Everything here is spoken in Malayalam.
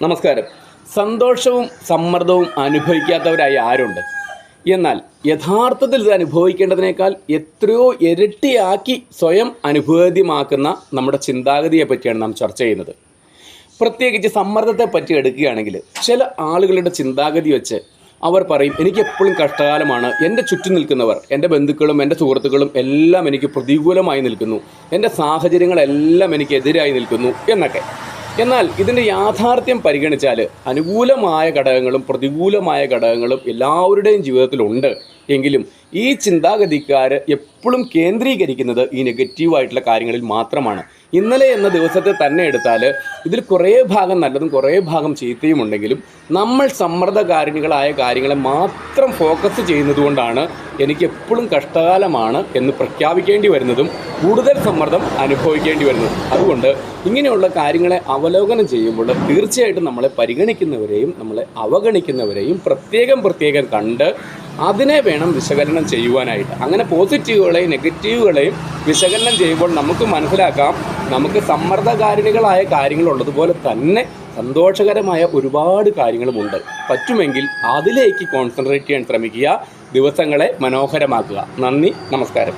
നമസ്കാരം. സന്തോഷവും സമ്മർദ്ദവും അനുഭവിക്കാത്തവരായി ആരുണ്ട്? എന്നാൽ യഥാർത്ഥത്തിൽ ഇത് അനുഭവിക്കേണ്ടതിനേക്കാൾ എത്രയോ ഇരട്ടിയാക്കി സ്വയം അനുഭവേദ്യമാക്കുന്ന നമ്മുടെ ചിന്താഗതിയെ പറ്റിയാണ് നാം ചർച്ച ചെയ്യുന്നത്. പ്രത്യേകിച്ച് സമ്മർദ്ദത്തെ പറ്റി എടുക്കുകയാണെങ്കിൽ ചില ആളുകളുടെ ചിന്താഗതി വെച്ച് അവർ പറയും, എനിക്കെപ്പോഴും കഷ്ടകാലമാണ്, എൻ്റെ ചുറ്റും നിൽക്കുന്നവർ, എൻ്റെ ബന്ധുക്കളും എൻ്റെ സുഹൃത്തുക്കളും എല്ലാം എനിക്ക് പ്രതികൂലമായി നിൽക്കുന്നു, എൻ്റെ സാഹചര്യങ്ങളെല്ലാം എനിക്ക് എതിരായി നിൽക്കുന്നു എന്നൊക്കെ. എന്നാൽ ഇതിൻ്റെ യാഥാർത്ഥ്യം പരിഗണിച്ചാൽ അനുകൂലമായ ഘടകങ്ങളും പ്രതികൂലമായ ഘടകങ്ങളും എല്ലാവരുടെയും ജീവിതത്തിലുണ്ട്. എങ്കിലും ഈ ചിന്താഗതിക്കാർ എപ്പോഴും കേന്ദ്രീകരിക്കുന്നത് ഈ നെഗറ്റീവായിട്ടുള്ള കാര്യങ്ങളിൽ മാത്രമാണ്. ഇന്നലെ എന്ന ദിവസത്തെ തന്നെ എടുത്താൽ ഇതിൽ കുറേ ഭാഗം നല്ലതും കുറേ ഭാഗം ചീത്തയും ഉണ്ടെങ്കിലും നമ്മൾ സമ്മർദ്ദകാരിണികളായ കാര്യങ്ങളെ മാത്രം ഫോക്കസ് ചെയ്യുന്നത് കൊണ്ടാണ് എനിക്ക് എപ്പോഴും കഷ്ടകാലമാണ് എന്ന് പ്രഖ്യാപിക്കേണ്ടി വരുന്നതും കൂടുതൽ സമ്മർദ്ദം അനുഭവിക്കേണ്ടി വരുന്നതും. അതുകൊണ്ട് ഇങ്ങനെയുള്ള കാര്യങ്ങളെ അവലോകനം ചെയ്യുമ്പോൾ തീർച്ചയായിട്ടും നമ്മളെ പരിഗണിക്കുന്നവരെയും നമ്മളെ അവഗണിക്കുന്നവരെയും പ്രത്യേകം കണ്ട് അതിനെ വേണം വിശകലനം ചെയ്യുവാനായിട്ട്. അങ്ങനെ പോസിറ്റീവുകളെയും നെഗറ്റീവുകളെയും വിശകലനം ചെയ്യുമ്പോൾ നമുക്ക് മനസ്സിലാക്കാം, നമുക്ക് സമ്മർദ്ദകാരിണികളായ കാര്യങ്ങളുള്ളതുപോലെ തന്നെ സന്തോഷകരമായ ഒരുപാട് കാര്യങ്ങളുമുണ്ട്. പറ്റുമെങ്കിൽ അതിലേക്ക് കോൺസെൻട്രേറ്റ് ചെയ്യാൻ ശ്രമിക്കുക, ദിവസങ്ങളെ മനോഹരമാക്കുക. നന്ദി, നമസ്കാരം.